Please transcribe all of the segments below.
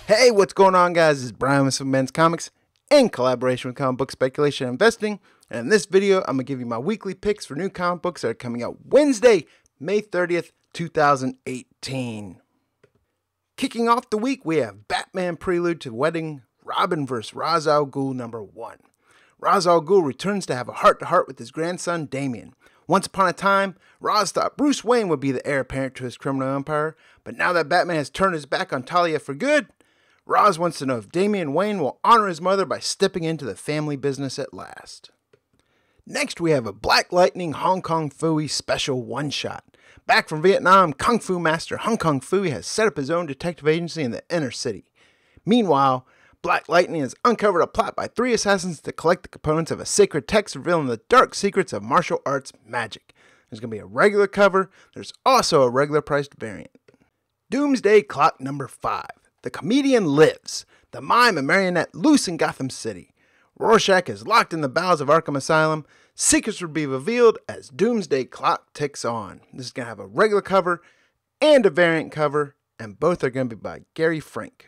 Hey, what's going on, guys? This is Brian with Simpleman Comics in collaboration with Comic Book Speculation and Investing. And in this video, I'm going to give you my weekly picks for new comic books that are coming out Wednesday, May 30th, 2018. Kicking off the week, we have Batman Prelude to Wedding, Robin vs. Ra's al Ghul #1. Ra's al Ghul returns to have a heart-to-heart with his grandson, Damian. Once upon a time, Ra's thought Bruce Wayne would be the heir apparent to his criminal empire, but now that Batman has turned his back on Talia for good, Ra's wants to know if Damian Wayne will honor his mother by stepping into the family business at last. Next, we have a Black Lightning Hong Kong Phooey special one-shot. Back from Vietnam, Kung Fu master Hong Kong Phooey has set up his own detective agency in the inner city. Meanwhile, Black Lightning has uncovered a plot by 3 assassins to collect the components of a sacred text revealing the dark secrets of martial arts magic. There's going to be a regular cover. There's also a regular priced variant. Doomsday Clock #5. The comedian lives. The Mime and Marionette loose in Gotham City. Rorschach is locked in the bowels of Arkham Asylum. Secrets will be revealed as Doomsday Clock ticks on. This is going to have a regular cover and a variant cover, and both are going to be by Gary Frank.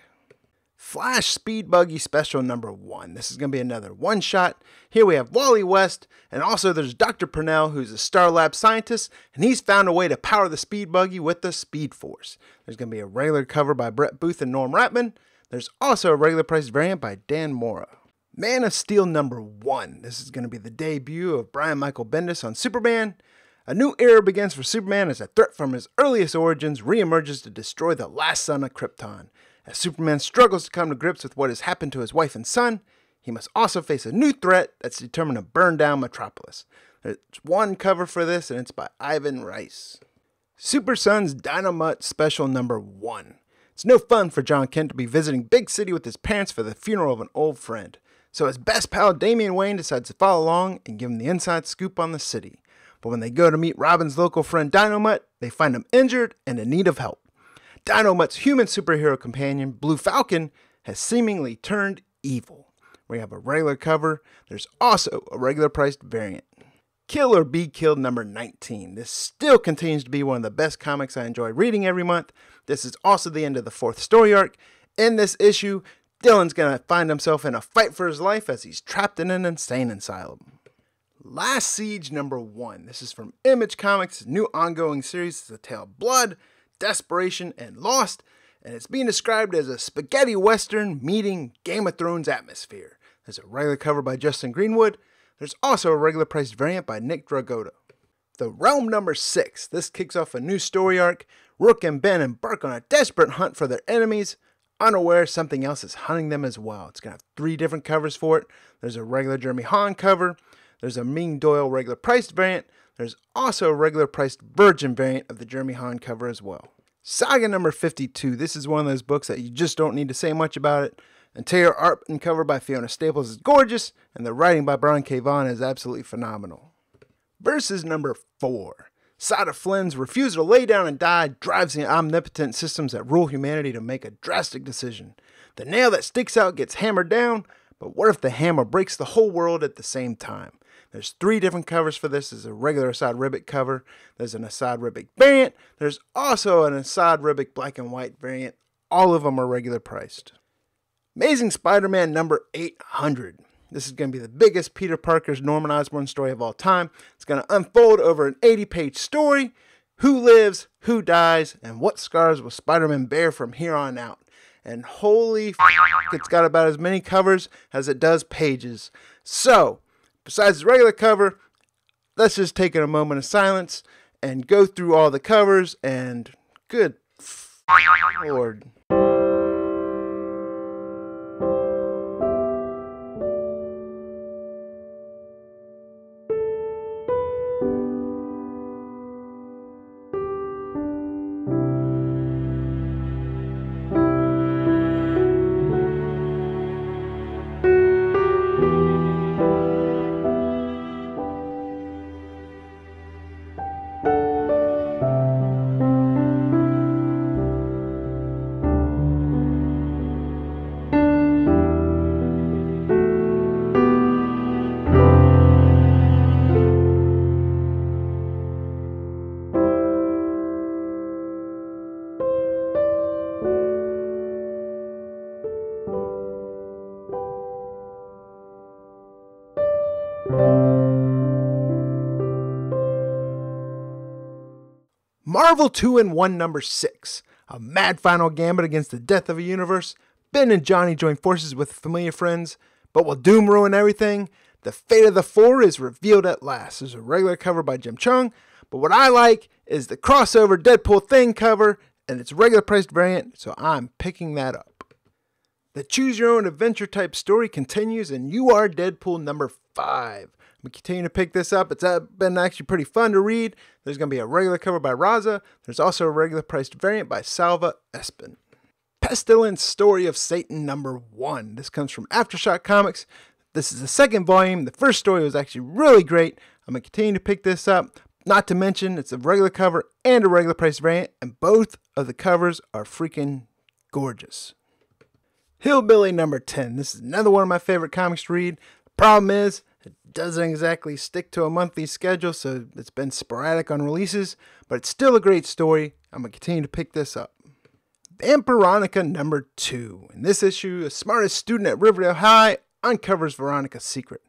Flash Speed Buggy Special #1. This is going to be another one-shot. Here we have Wally West, and also there's Dr. Purnell, who's a Star Lab scientist, and he's found a way to power the Speed Buggy with the Speed Force. There's going to be a regular cover by Brett Booth and Norm Ratman. There's also a regular priced variant by Dan Mora. Man of Steel #1. This is going to be the debut of Brian Michael Bendis on Superman. A new era begins for Superman as a threat from his earliest origins reemerges to destroy the last son of Krypton. As Superman struggles to come to grips with what has happened to his wife and son, he must also face a new threat that's determined to burn down Metropolis. There's one cover for this, and it's by Ivan Rice. Super Sons Dynamite Special #1. It's no fun for John Kent to be visiting Big City with his parents for the funeral of an old friend. So his best pal Damian Wayne decides to follow along and give him the inside scoop on the city. But when they go to meet Robin's local friend Dynamite, they find him injured and in need of help. Dynamite's human superhero companion, Blue Falcon, has seemingly turned evil. We have a regular cover. There's also a regular priced variant. Kill or Be Killed #19. This still continues to be one of the best comics I enjoy reading every month. This is also the end of the 4th story arc. In this issue, Dylan's going to find himself in a fight for his life as he's trapped in an insane asylum. Last Siege #1. This is from Image Comics' new ongoing series. It's a tale of blood, desperation, and lost, and it's being described as a spaghetti western meeting Game of Thrones atmosphere. There's a regular cover by Justin Greenwood. There's also a regular priced variant by Nick Dragotta. The Realm #6. This kicks off a new story arc. Rook and Ben embark on a desperate hunt for their enemies, unaware something else is hunting them as well. It's going to have 3 different covers for it. There's a regular Jeremy Hahn cover. There's a Ming Doyle regular priced variant. There's also a regular priced Virgin variant of the Jeremy Hahn cover as well. Saga #52. This is one of those books that you just don't need to say much about it. Interior art and cover by Fiona Staples is gorgeous, and the writing by Brian K. Vaughan is absolutely phenomenal. Versus #4. Sada Flynn's refusal to lay down and die drives the omnipotent systems that rule humanity to make a drastic decision. The nail that sticks out gets hammered down, but what if the hammer breaks the whole world at the same time? There's 3 different covers for this. There's a regular Assad Ribic cover. There's an Assad Ribic variant. There's also an Assad Ribic black and white variant. All of them are regular priced. Amazing Spider-Man #800. This is going to be the biggest Peter Parker's Norman Osborn story of all time. It's going to unfold over an 80-page story. Who lives, who dies, and what scars will Spider-Man bear from here on out? And holy it's got about as many covers as it does pages. So, besides the regular cover, let's just take a moment of silence and go through all the covers, and good Lord. Marvel 2-in-1 number 6. A mad final gambit against the death of a universe. Ben and Johnny join forces with familiar friends. But will Doom ruin everything? The fate of the four is revealed at last. There's a regular cover by Jim Chung. But what I like is the crossover Deadpool Thing cover. And it's a regular priced variant. So I'm picking that up. The choose your own adventure type story continues. And You Are Deadpool number 5. We continue to pick this up. It's been actually pretty fun to read. There's going to be a regular cover by Raza. There's also a regular priced variant by Salva Espin. Pestilence Story of Satan number 1. This comes from Aftershock Comics. This is the second volume. The first story was actually really great. I'm going to continue to pick this up. Not to mention, it's a regular cover and a regular priced variant. And both of the covers are freaking gorgeous. Hillbilly number 10. This is another one of my favorite comics to read. The problem is, it doesn't exactly stick to a monthly schedule, so it's been sporadic on releases, but it's still a great story. I'm going to continue to pick this up. Veronica number 2. In this issue, the smartest student at Riverdale High uncovers Veronica's secret.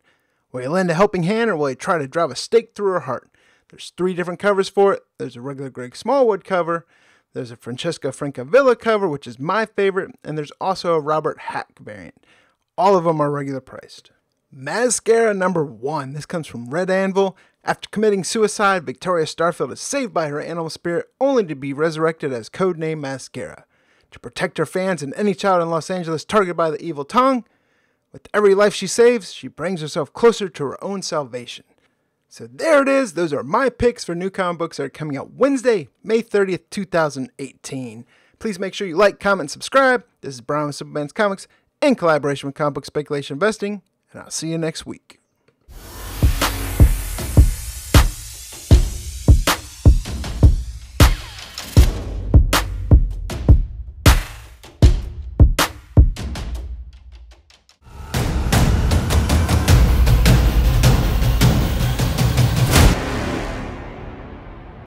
Will he lend a helping hand, or will he try to drive a stake through her heart? There's 3 different covers for it. There's a regular Greg Smallwood cover. There's a Francesca Francavilla cover, which is my favorite, and there's also a Robert Hack variant. All of them are regular priced. Mascara number 1. This comes from Red Anvil. After committing suicide, Victoria Starfield is saved by her animal spirit, only to be resurrected as codename Mascara. To protect her fans and any child in Los Angeles targeted by the evil tongue, with every life she saves, she brings herself closer to her own salvation. So there it is. Those are my picks for new comic books that are coming out Wednesday, May 30th, 2018. Please make sure you like, comment, and subscribe. This is Brian with Simpleman's Comics in collaboration with Comic Book Speculation Investing. And I'll see you next week.